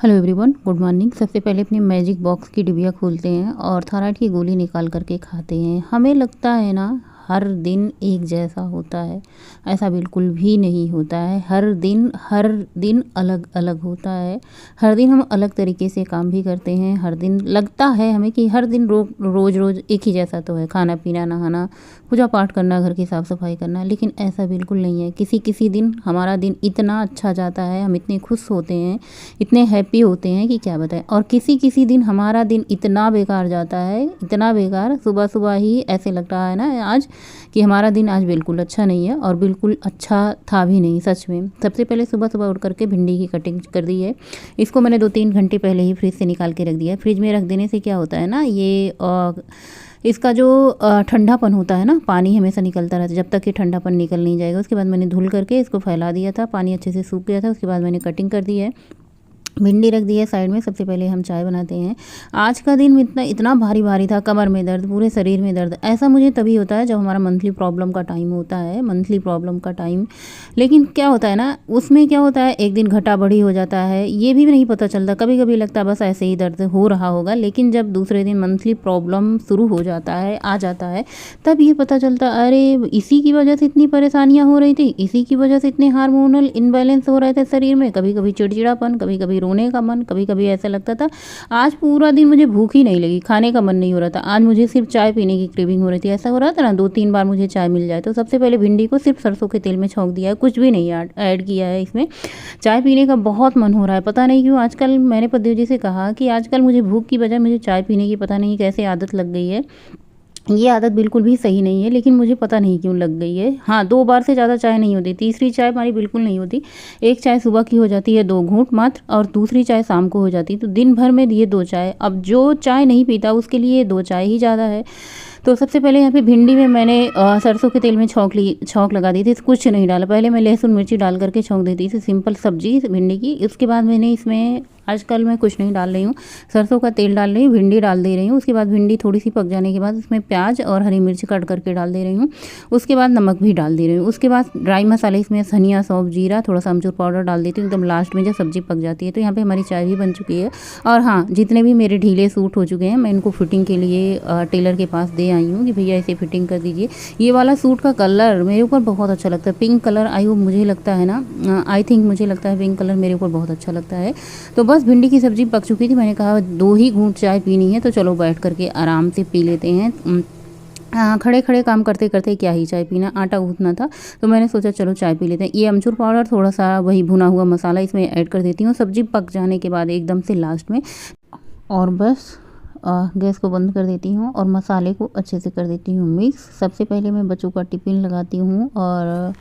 Hello everyone, good morning. सबसे पहले अपनी मैजिक बॉक्स की डिबिया खोलते हैं और थायराइड की गोली निकाल करके खाते हैं। हमें लगता है ना हर दिन एक जैसा होता है, ऐसा बिल्कुल भी नहीं होता है। हर दिन अलग अलग होता है। हर दिन हम अलग तरीके से काम भी करते हैं। हर दिन लगता है हमें कि हर दिन रोज़ रोज़ एक ही जैसा तो है, खाना पीना नहाना पूजा पाठ करना घर की साफ़ सफाई करना, लेकिन ऐसा बिल्कुल नहीं है। किसी किसी दिन हमारा दिन इतना अच्छा जाता है, हम इतने खुश होते हैं, इतने हैप्पी होते हैं कि क्या बताएं। और किसी किसी दिन हमारा दिन इतना बेकार जाता है, इतना बेकार, सुबह सुबह ही ऐसे लग रहा है ना आज कि हमारा दिन आज बिल्कुल अच्छा नहीं है और बिल्कुल अच्छा था भी नहीं सच में। सबसे पहले सुबह सुबह उठ करके भिंडी की कटिंग कर दी है। इसको मैंने 2-3 घंटे पहले ही फ्रिज से निकाल के रख दिया है। फ्रिज में रख देने से क्या होता है ना, ये इसका जो ठंडापन होता है ना, पानी हमेशा निकलता रहता है। जब तक ये ठंडापन निकल नहीं जाएगा, उसके बाद मैंने धुल करके इसको फैला दिया था, पानी अच्छे से सूख गया था। उसके बाद मैंने कटिंग कर दी है, भिंडी रख दी है साइड में। सबसे पहले हम चाय बनाते हैं। आज का दिन इतना इतना भारी भारी था, कमर में दर्द, पूरे शरीर में दर्द। ऐसा मुझे तभी होता है जब हमारा मंथली प्रॉब्लम का टाइम होता है, मंथली प्रॉब्लम का टाइम। लेकिन क्या होता है ना, उसमें क्या होता है, एक दिन घटा बढ़ी हो जाता है, ये भी नहीं पता चलता। कभी कभी लगता है बस ऐसे ही दर्द हो रहा होगा, लेकिन जब दूसरे दिन मंथली प्रॉब्लम शुरू हो जाता है, आ जाता है, तब ये पता चलता अरे इसी की वजह से इतनी परेशानियां हो रही थी, इसी की वजह से इतने हार्मोनल इनबैलेंस हो रहे थे शरीर में। कभी कभी चिड़चिड़ापन, कभी कभी रोने का मन, कभी कभी ऐसा लगता था आज पूरा दिन मुझे भूख ही नहीं लगी, खाने का मन नहीं हो रहा था, आज मुझे सिर्फ चाय पीने की क्रेविंग हो रही थी। ऐसा हो रहा था ना 2-3 बार मुझे चाय मिल जाए। तो सबसे पहले भिंडी को सिर्फ सरसों के तेल में छौंक दिया है, कुछ भी नहीं ऐड किया है इसमें। चाय पीने का बहुत मन हो रहा है, पता नहीं क्यों। आजकल मैंने पतिदेव जी से कहा कि आजकल मुझे भूख की बजाय मुझे चाय पीने की पता नहीं कैसे आदत लग गई है। ये आदत बिल्कुल भी सही नहीं है, लेकिन मुझे पता नहीं क्यों लग गई है। हाँ, 2 बार से ज़्यादा चाय नहीं होती, तीसरी चाय हमारी बिल्कुल नहीं होती। एक चाय सुबह की हो जाती है 2 घूंट मात्र, और दूसरी चाय शाम को हो जाती है। तो दिन भर में ये 2 चाय, अब जो चाय नहीं पीता उसके लिए 2 चाय ही ज़्यादा है। तो सबसे पहले यहाँ पे भिंडी में मैंने सरसों के तेल में छौंक लगा दी थी। कुछ नहीं डाला, पहले मैं लहसुन मिर्ची डाल करके छौंक देती थी, सिंपल सब्जी भिंडी की। उसके बाद मैंने इसमें आजकल मैं कुछ नहीं डाल रही हूँ, सरसों का तेल डाल रही हूँ, भिंडी डाल दे रही हूँ। उसके बाद भिंडी थोड़ी सी पक जाने के बाद उसमें प्याज और हरी मिर्च कट करके डाल दे रही हूँ। उसके बाद नमक भी डाल दे रही हूँ। उसके बाद ड्राई मसाले इसमें धनिया, सौंफ, जीरा, थोड़ा सा अमचूर पाउडर डाल देती हूँ एकदम लास्ट में जब सब्जी पक जाती है। तो यहाँ पे हमारी चाय भी बन चुकी है। और हाँ, जितने भी मेरे ढीले सूट हो चुके हैं, मैं इनको फिटिंग के लिए टेलर के पास दे आई हूँ कि भैया इसे फिटिंग कर दीजिए। ये वाला सूट का कलर मेरे ऊपर बहुत अच्छा लगता है, पिंक कलर। मुझे लगता है ना, आई थिंक मुझे लगता है पिंक कलर मेरे ऊपर बहुत अच्छा लगता है। तो बस भिंडी की सब्ज़ी पक चुकी थी, मैंने कहा 2 ही घूंट चाय पीनी है तो चलो बैठ करके आराम से पी लेते हैं। खड़े खड़े काम करते करते क्या ही चाय पीना, आटा गूँथना था, तो मैंने सोचा चलो चाय पी लेते हैं। ये अमचूर पाउडर, थोड़ा सा वही भुना हुआ मसाला इसमें ऐड कर देती हूँ सब्ज़ी पक जाने के बाद एकदम से लास्ट में। और बस गैस को बंद कर देती हूँ और मसाले को अच्छे से कर देती हूँ मिक्स। सबसे पहले मैं बच्चों का टिफ़िन लगाती हूँ और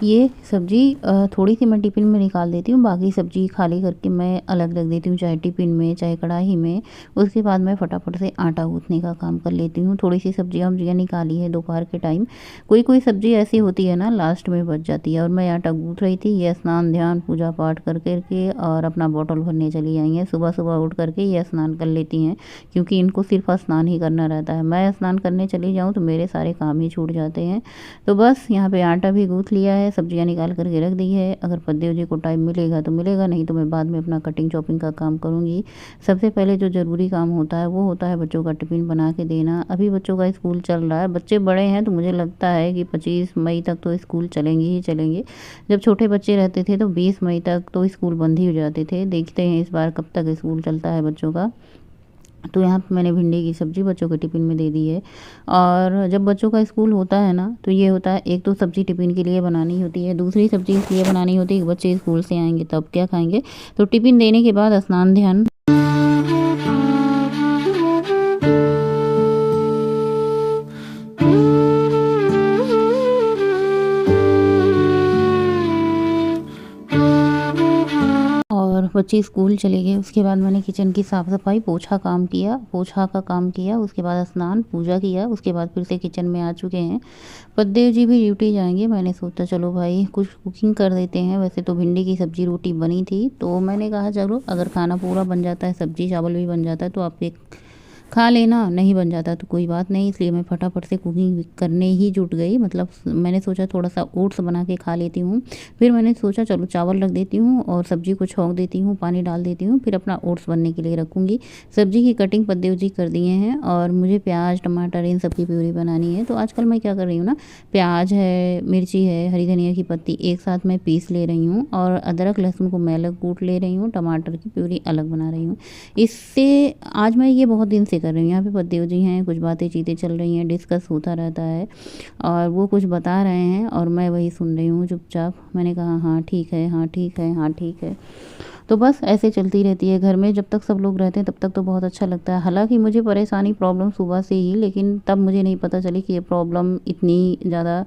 ये सब्ज़ी थोड़ी सी मैं टिफ़िन में निकाल देती हूँ, बाकी सब्ज़ी खाली करके मैं अलग रख देती हूँ, चाहे टिफ़िन में चाहे कढ़ाई में। उसके बाद मैं फटाफट से आटा गूँथने का काम कर लेती हूँ। थोड़ी सी सब्जियाँ निकाली है दोपहर के टाइम, कोई कोई सब्ज़ी ऐसी होती है ना लास्ट में बच जाती है। और मैं आटा गूँथ रही थी, ये स्नान ध्यान पूजा पाठ कर करके और अपना बॉटल भरने चली आई हैं। सुबह सुबह उठ करके ये स्नान कर लेती हैं, क्योंकि इनको सिर्फ स्नान ही करना रहता है। मैं स्नान करने चली जाऊँ तो मेरे सारे काम ही छूट जाते हैं। तो बस यहाँ पे आटा भी गूँथ लिया है, सब्जियाँ निकाल करके रख दी है। अगर पतिदेव जी को टाइम मिलेगा तो मिलेगा, नहीं तो मैं बाद में अपना कटिंग चॉपिंग का काम करूँगी। सबसे पहले जो ज़रूरी काम होता है वो होता है बच्चों का टिफ़िन बना के देना। अभी बच्चों का स्कूल चल रहा है, बच्चे बड़े हैं तो मुझे लगता है कि 25 मई तक तो स्कूल चलेंगे ही चलेंगे। जब छोटे बच्चे रहते थे तो 20 मई तक तो स्कूल बंद ही हो जाते थे। देखते हैं इस बार कब तक स्कूल चलता है बच्चों का। तो यहाँ पे मैंने भिंडी की सब्ज़ी बच्चों के टिफ़िन में दे दी है। और जब बच्चों का स्कूल होता है ना, तो ये होता है, एक तो सब्ज़ी टिफ़िन के लिए बनानी होती है, दूसरी सब्ज़ी इसलिए बनानी होती है कि बच्चे स्कूल से आएंगे तब क्या खाएंगे। तो टिफ़िन देने के बाद स्नान ध्यान और बच्चे स्कूल चले गए। उसके बाद मैंने किचन की साफ़ सफाई, पोछा का काम किया। उसके बाद स्नान पूजा किया। उसके बाद फिर से किचन में आ चुके हैं। पतिदेव जी भी ड्यूटी जाएंगे, मैंने सोचा चलो भाई कुछ कुकिंग कर देते हैं। वैसे तो भिंडी की सब्ज़ी रोटी बनी थी, तो मैंने कहा चलो अगर खाना पूरा बन जाता है, सब्ज़ी चावल भी बन जाता है, तो आप एक खा लेना नहीं बन जाता तो कोई बात नहीं, इसलिए मैं फटाफट से कुकिंग करने ही जुट गई। मतलब मैंने सोचा थोड़ा-सा ओट्स बना के खा लेती हूँ। फिर मैंने सोचा चलो चावल रख देती हूँ और सब्ज़ी को छौंक देती हूँ, पानी डाल देती हूँ, फिर अपना ओट्स बनने के लिए रखूँगी। सब्ज़ी की कटिंग पद्देव जी कर दिए हैं और मुझे प्याज़, टमाटर इन सब की प्यूरी बनानी है। तो आजकल मैं क्या कर रही हूँ ना, प्याज़ है, मिर्ची है, हरी धनिया की पत्ती एक साथ मैं पीस ले रही हूँ और अदरक, लहसुन को मैं अलग कूट ले रही हूँ, टमाटर की प्यूरी अलग बना रही हूँ। इससे आज मैं ये बहुत दिन से कर रही हूँ। यहाँ पे पतिदेव जी हैं, कुछ बातें-चीतें चल रही हैं, डिस्कस होता रहता है और वो कुछ बता रहे हैं और मैं वही सुन रही हूँ चुपचाप। मैंने कहा हाँ ठीक है, हाँ ठीक है, हाँ ठीक है। तो बस ऐसे चलती रहती है घर में। जब तक सब लोग रहते हैं तब तक तो बहुत अच्छा लगता है। हालाँकि मुझे परेशानी प्रॉब्लम सुबह से ही, लेकिन तब मुझे नहीं पता चली कि ये प्रॉब्लम इतनी ज़्यादा,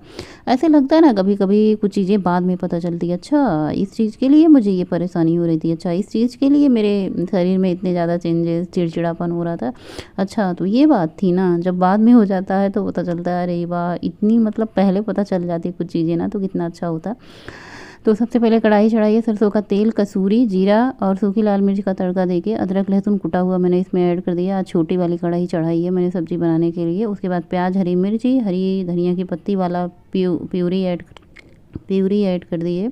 ऐसे लगता है ना कभी-कभी कुछ चीज़ें बाद में पता चलती है। अच्छा इस चीज़ के लिए मुझे ये परेशानी हो रही थी, अच्छा इस चीज़ के लिए मेरे शरीर में इतने ज़्यादा चेंजेस, चिड़चिड़ापन हो रहा था। अच्छा तो ये बात थी ना, जब बाद में हो जाता है तो पता चलता है अरे वाह! इतनी मतलब पहले पता चल जाती कुछ चीज़ें ना तो कितना अच्छा होता। तो सबसे पहले कढ़ाई चढ़ाइए, सरसों का तेल, कसूरी, जीरा और सूखी लाल मिर्च का तड़का देके अदरक लहसुन कुटा हुआ मैंने इसमें ऐड कर दिया। आज छोटी वाली कढ़ाई चढ़ाई है मैंने सब्ज़ी बनाने के लिए। उसके बाद प्याज, हरी मिर्ची, हरी धनिया की पत्ती वाला प्यूरी ऐड कर दी है।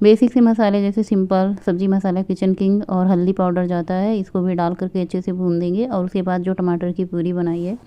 बेसिक से मसाले जैसे सिंपल सब्ज़ी मसाला, किचन किंग और हल्दी पाउडर जाता है, इसको भी डाल करके अच्छे से भून देंगे। और उसके बाद जो टमाटर की प्यूरी बनाई है,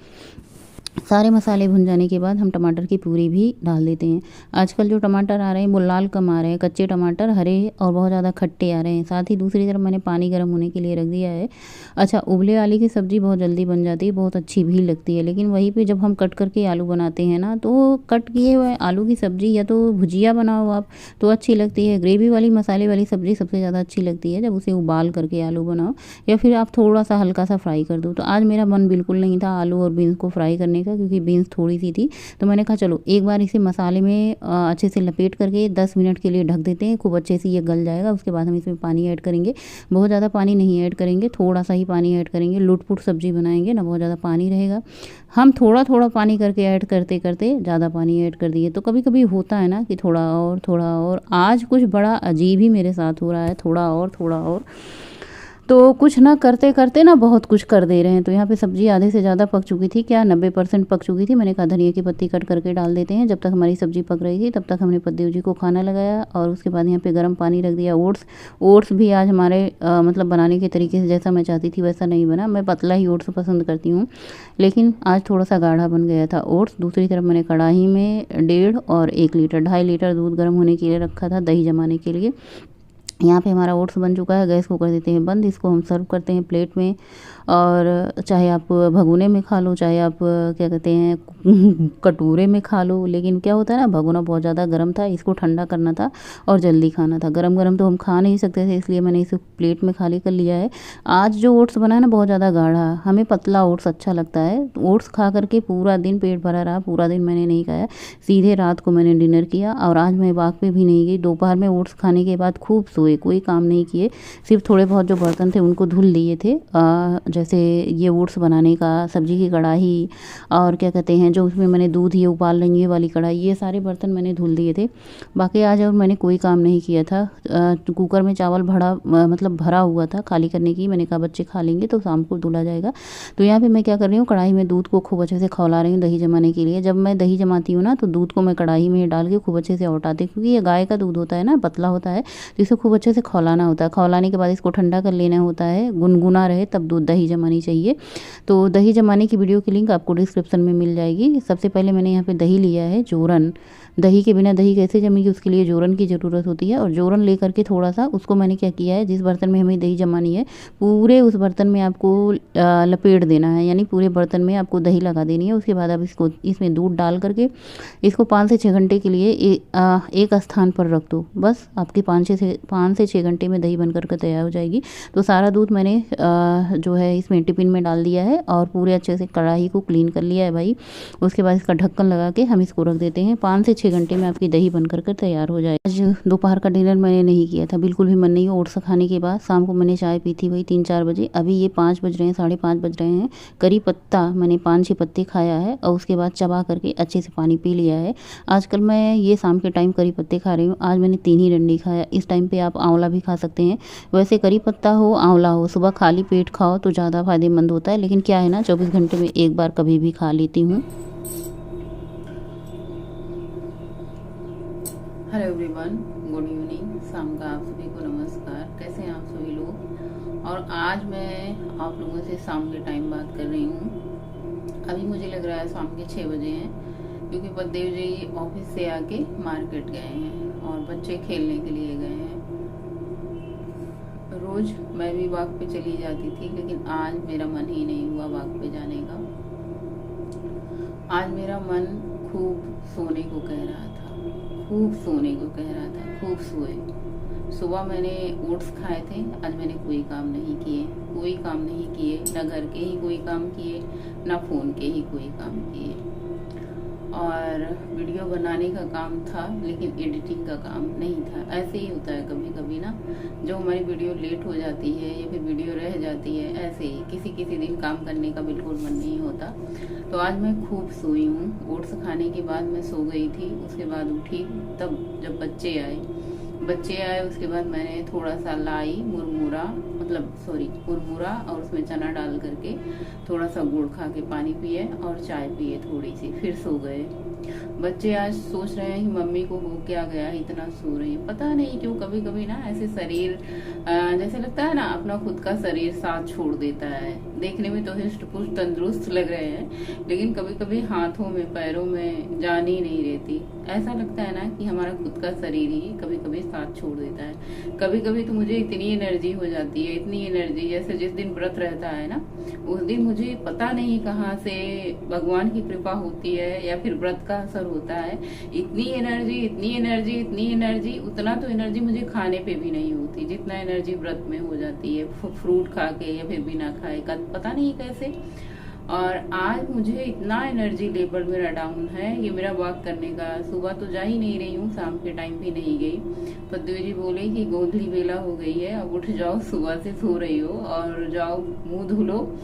सारे मसाले भुन जाने के बाद हम टमाटर की प्यूरी भी डाल देते हैं। आजकल जो टमाटर आ रहे हैं वो लाल कम आ रहे हैं, कच्चे टमाटर हरे और बहुत ज़्यादा खट्टे आ रहे हैं। साथ ही दूसरी तरफ मैंने पानी गर्म होने के लिए रख दिया है। अच्छा उबले आलू की सब्ज़ी बहुत जल्दी बन जाती है, बहुत अच्छी भी लगती है, लेकिन वहीं पे जब हम कट करके आलू बनाते हैं ना, तो कट किए हुए आलू की सब्ज़ी या तो भुजिया बनाओ आप तो अच्छी लगती है। ग्रेवी वाली मसाले वाली सब्ज़ी सबसे ज़्यादा अच्छी लगती है जब उसे उबाल करके आलू बनाओ, या फिर आप थोड़ा सा हल्का सा फ्राई कर दो। तो आज मेरा मन बिल्कुल नहीं था आलू और बीन्स को फ्राई करने का, क्योंकि बीन्स थोड़ी सी थी। तो मैंने कहा चलो एक बार इसे मसाले में अच्छे से लपेट करके 10 मिनट के लिए ढक देते हैं, खूब अच्छे से ये गल जाएगा। उसके बाद हम इसमें पानी ऐड करेंगे, बहुत ज़्यादा पानी नहीं ऐड करेंगे, थोड़ा सा ही पानी ऐड करेंगे। लुट-पुट सब्ज़ी बनाएंगे ना, बहुत ज़्यादा पानी रहेगा। हम थोड़ा-थोड़ा पानी करके ऐड करते-करते ज़्यादा पानी ऐड कर दिए। तो कभी-कभी होता है ना कि थोड़ा और। आज कुछ बड़ा अजीब ही मेरे साथ हो रहा है, थोड़ा और। तो कुछ ना करते-करते ना बहुत कुछ कर दे रहे हैं। तो यहाँ पे सब्ज़ी आधे से ज़्यादा पक चुकी थी, क्या 90% पक चुकी थी। मैंने कहा धनिया की पत्ती कट करके डाल देते हैं। जब तक हमारी सब्ज़ी पक रही थी तब तक हमने पतिदेव जी को खाना लगाया और उसके बाद यहाँ पे गर्म पानी रख दिया। ओट्स भी आज हमारे मतलब बनाने के तरीके से जैसा मैं चाहती थी वैसा नहीं बना। मैं पतला ही ओट्स पसंद करती हूँ, लेकिन आज थोड़ा सा गाढ़ा बन गया था ओट्स। दूसरी तरफ मैंने कढ़ाई में 1.5 और 1 लीटर 2.5 लीटर दूध गर्म होने के लिए रखा था दही जमाने के लिए। यहाँ पे हमारा ओट्स बन चुका है, गैस को कर देते हैं बंद। इसको हम सर्व करते हैं प्लेट में, और चाहे आप भगोने में खा लो, चाहे आप क्या कहते हैं कटोरे में खा लो। लेकिन क्या होता है ना, भगोना बहुत ज़्यादा गर्म था, इसको ठंडा करना था और जल्दी खाना था। गरम गरम तो हम खा नहीं सकते थे, इसलिए मैंने इसे प्लेट में खाली कर लिया है। आज जो ओट्स बना है ना बहुत ज़्यादा गाढ़ा, हमें पतला ओट्स अच्छा लगता है। ओट्स खा करके पूरा दिन पेट भरा रहा, पूरा दिन मैंने नहीं खाया, सीधे रात को मैंने डिनर किया। और आज मैं बाग पे भी नहीं गई। दोपहर में ओट्स खाने के बाद खूब सोए, कोई काम नहीं किए, सिर्फ थोड़े बहुत जो बर्तन थे उनको धुल लिए थे। जैसे ये ओट्स बनाने का, सब्जी की कढ़ाई, और क्या कहते हैं जो उसमें मैंने दूध ये उबाल रही ये वाली कढ़ाई, ये सारे बर्तन मैंने धुल दिए थे। बाकी आज और मैंने कोई काम नहीं किया था। कुकर में चावल मतलब भरा हुआ था खाली करने की। मैंने कहा बच्चे खा लेंगे तो शाम को धुला जाएगा। तो यहाँ पे मैं क्या कर रही हूँ, कढ़ाई में दूध को खूब अच्छे से खौला रही हूँ दही जमाने के लिए। जब मैं दही जमाती हूँ ना तो दूध को मैं कढ़ाई में डाल के खूब अच्छे से औटाती हूँ, क्योंकि ये गाय का दूध होता है ना, पतला होता है, तो इसे खूब अच्छे से खौलाना होता है। खौलाने के बाद इसको ठंडा कर लेना होता है, गुनगुना रहे तब दूध दही जमानी चाहिए। तो दही जमाने की वीडियो की लिंक आपको डिस्क्रिप्शन में मिल जाएगी। सबसे पहले मैंने यहाँ पे दही लिया है, जोरन। दही के बिना दही कैसे जमेगी, उसके लिए जोरन की ज़रूरत होती है। और जोरन लेकर के थोड़ा सा उसको मैंने क्या किया है, जिस बर्तन में हमें दही जमानी है पूरे उस बर्तन में आपको लपेट देना है, यानी पूरे बर्तन में आपको दही लगा देनी है। उसके बाद आप इसमें दूध डाल करके इसको 5 से 6 घंटे के लिए एक स्थान पर रख दो। बस आपकी 5 से 6 घंटे में दही बनकर के तैयार हो जाएगी। तो सारा दूध मैंने जो है इसमें टिफिन में डाल दिया है और पूरे अच्छे से कढ़ाई को क्लीन कर लिया है भाई। उसके बाद इसका ढक्कन लगा के हम इसको रख देते हैं। 5 से 6 घंटे में आपकी दही बनकर के तैयार हो जाए। आज दोपहर का डिनर मैंने नहीं किया था, बिल्कुल भी मन नहीं है ओट्स खाने के बाद। शाम को मैंने चाय पी थी वही 3-4 बजे। अभी ये 5 बज रहे हैं, 5:30 बज रहे हैं। करी पत्ता मैंने 5-6 पत्ते खाया है और उसके बाद चबा करके अच्छे से पानी पी लिया है। आजकल मैं ये शाम के टाइम करी पत्ते खा रही हूँ। आज मैंने 3 ही डंडी खाया। इस टाइम पे आप आप आंवला भी खा सकते हैं। वैसे करी पत्ता हो, आंवला हो, सुबह खाली पेट खाओ तो ज़्यादा फ़ायदेमंद होता है, लेकिन क्या है ना 24 घंटे में एक बार कभी भी खा लेती हूँ। Hello everyone, good evening. शाम का आप सभी को नमस्कार। कैसे हैं आप सभी लोग? और आज मैं आप लोगों से शाम के टाइम बात कर रही हूँ। अभी मुझे लग रहा है शाम के 6 बजे हैं, क्योंकि पतिदेव जी ऑफिस से आके मार्केट गए हैं और बच्चे खेलने के लिए गए हैं। रोज मैं भी वॉक पे चली जाती थी, लेकिन आज मेरा मन ही नहीं हुआ वॉक पे जाने का। आज मेरा मन खूब सोने को कह रहा था, खूब सोने को कह रहा था, खूब सोए। सुबह मैंने ओट्स खाए थे, आज मैंने कोई काम नहीं किए, कोई काम नहीं किए, ना घर के ही कोई काम किए, ना फोन के ही कोई काम किए। और वीडियो बनाने का काम था, लेकिन एडिटिंग का काम नहीं था। ऐसे ही होता है कभी कभी ना, जो हमारी वीडियो लेट हो जाती है या फिर वीडियो रह जाती है, ऐसे ही किसी किसी दिन काम करने का बिल्कुल मन नहीं होता। तो आज मैं खूब सोई हूँ। ओट्स खाने के बाद मैं सो गई थी, उसके बाद उठी तब जब बच्चे आए उसके बाद मैंने थोड़ा सा लाई मुरमुरा और उसमें चना डाल करके थोड़ा सा गुड़ खा के पानी पिए और चाय पिए थोड़ी सी, फिर सो गए। बच्चे आज सोच रहे हैं कि मम्मी को हो क्या गया, इतना सो रही है। पता नहीं क्यों कभी कभी ना ऐसे शरीर जैसे लगता है ना अपना खुद का शरीर साथ छोड़ देता है। देखने में तो हृष्ट पुष्ट तंदुरुस्त लग रहे हैं, लेकिन कभी कभी हाथों में पैरों में जान ही नहीं रहती। ऐसा लगता है ना कि हमारा खुद का शरीर ही कभी कभी साथ छोड़ देता है। कभी कभी तो मुझे इतनी एनर्जी हो जाती है, इतनी एनर्जी, जैसे जिस दिन व्रत रहता है ना, उस दिन मुझे पता नहीं कहाँ से भगवान की कृपा होती है या फिर व्रत का असर होता है। इतनी एनर्जी, उतना तो एनर्जी मुझे खाने पे भी नहीं होती जितना एनर्जी व्रत में हो जाती है, फ्रूट खा के या फिर बिना खाए का, पता नहीं कैसे। और आज मुझे इतना एनर्जी लेवल मेरा डाउन है, ये मेरा वॉक करने का। सुबह तो जा ही नहीं रही हूँ, शाम के टाइम भी नहीं गई। पद्दू जी बोले कि गोधली बेला हो गई है, अब उठ जाओ, सुबह से सो रही हो, और जाओ मुंह धो लो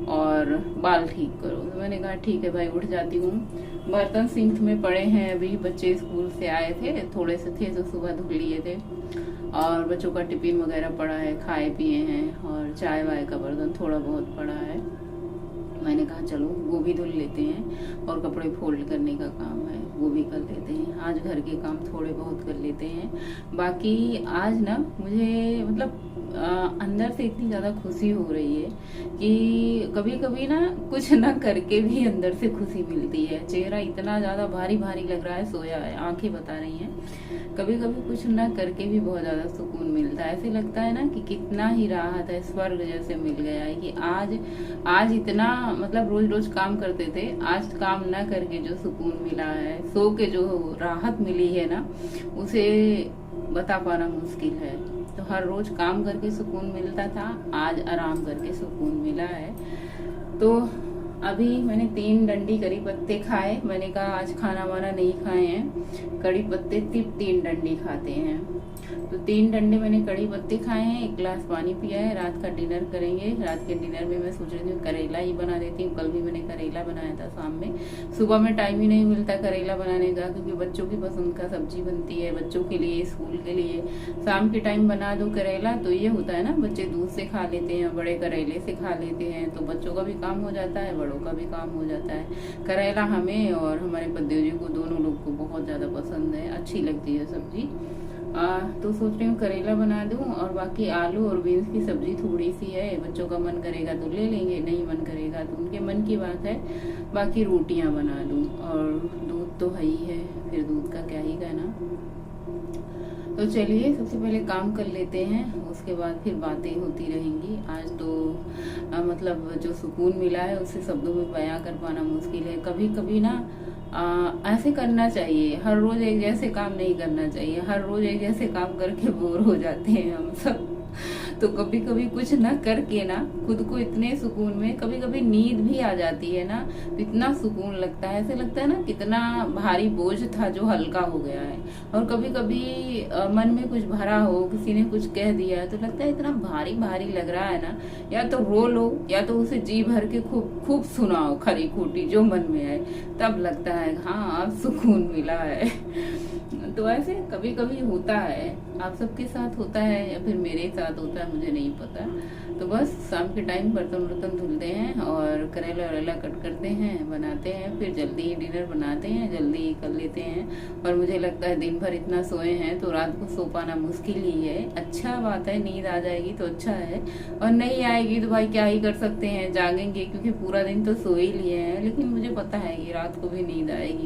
और बाल ठीक करो। तो मैंने कहा ठीक है भाई, उठ जाती हूँ। बर्तन सिंक में पड़े हैं, अभी बच्चे स्कूल से आए थे, थोड़े से थे तो सुबह धो लिए थे, और बच्चों का टिफिन वगैरह पड़ा है, खाए पिए हैं, और चाय वाय का बर्तन थोड़ा बहुत पड़ा है। मैंने कहा चलो वो भी धुल लेते हैं, और कपड़े फोल्ड करने का काम है वो भी कर लेते हैं। आज घर के काम थोड़े बहुत कर लेते हैं। बाकी आज ना मुझे मतलब अंदर से इतनी ज़्यादा खुशी हो रही है कि कभी कभी ना कुछ ना करके भी अंदर से खुशी मिलती है। चेहरा इतना ज़्यादा भारी भारी लग रहा है, सोया है, आंखें बता रही हैं। कभी कभी कुछ ना करके भी बहुत ज़्यादा सुकून मिलता है। ऐसे लगता है ना कि कितना ही राहत है, स्वर्ग जैसे मिल गया है कि आज इतना मतलब रोज रोज काम करते थे, आज काम ना करके जो सुकून मिला है, सो के जो राहत मिली है ना, उसे बता पाना मुश्किल है। तो हर रोज काम करके सुकून मिलता था, आज आराम करके सुकून मिला है। तो अभी मैंने 3 डंडी करी पत्ते खाए। मैंने कहा आज खाना वाना नहीं खाए हैं, कड़ी पत्ते 3 डंडी खाते हैं। तो 3 डंडे मैंने कड़ी पत्ते खाए हैं, 1 गिलास पानी पिया है। रात का डिनर करेंगे। रात के डिनर में मैं सोच रही हूँ करेला ही बना देती हूँ। कल भी मैंने करेला बनाया था शाम में। सुबह में टाइम ही नहीं मिलता करेला बनाने का, क्योंकि बच्चों की पसंद का सब्जी बनती है, बच्चों के लिए, स्कूल के लिए। शाम के टाइम बना दो करेला, तो ये होता है ना, बच्चे दूध से खा लेते हैं, बड़े करेले से खा लेते हैं, तो बच्चों का भी काम हो जाता है, बड़ों का भी काम हो जाता है। करेला हमें और हमारे पद्देव जी को, दोनों लोग को बहुत ज्यादा पसंद है, अच्छी लगती है सब्जी। तो सोच रही हूँ करेला बना दूँ, और बाकी आलू और बीन्स की सब्जी थोड़ी सी है। बच्चों का मन करेगा तो ले लेंगे, नहीं मन करेगा तो उनके मन की बात है। बाकी रोटियां बना दूँ, और दूध तो है ही है, फिर दूध का क्या ही कहना। तो चलिए सबसे पहले काम कर लेते हैं, उसके बाद फिर बातें होती रहेंगी। आज तो मतलब जो सुकून मिला है उसे शब्दों में बयां कर पाना मुश्किल है। कभी कभी ना ऐसे करना चाहिए, हर रोज एक जैसे काम नहीं करना चाहिए। हर रोज एक जैसे काम करके बोर हो जाते हैं हम सब। तो कभी कभी कुछ न करके ना खुद को इतने सुकून में, कभी कभी नींद भी आ जाती है ना, तो इतना सुकून लगता है, ऐसे लगता है ना कितना भारी बोझ था जो हल्का हो गया है। और कभी कभी मन में कुछ भरा हो, किसी ने कुछ कह दिया है, तो लगता है इतना भारी भारी लग रहा है ना, या तो रो लो या तो उसे जी भर के खूब खूब सुनाओ, खरी खोटी जो मन में आए, तब लगता है हाँ अब सुकून मिला है। तो ऐसे कभी कभी होता है, आप सबके साथ होता है या फिर मेरे साथ होता है मुझे नहीं पता। तो बस शाम के टाइम बर्तन वर्तन धुलते हैं और करेला वरेला कट करते हैं, बनाते हैं, फिर जल्दी ही डिनर बनाते हैं, जल्दी ही कर लेते हैं। और मुझे लगता है दिन भर इतना सोए हैं तो रात को सो पाना मुश्किल ही है। अच्छा बात है, नींद आ जाएगी तो अच्छा है, और नहीं आएगी तो भाई क्या ही कर सकते हैं, जागेंगे क्योंकि पूरा दिन तो सो ही लिए हैं। लेकिन मुझे पता है कि रात को भी नींद आएगी।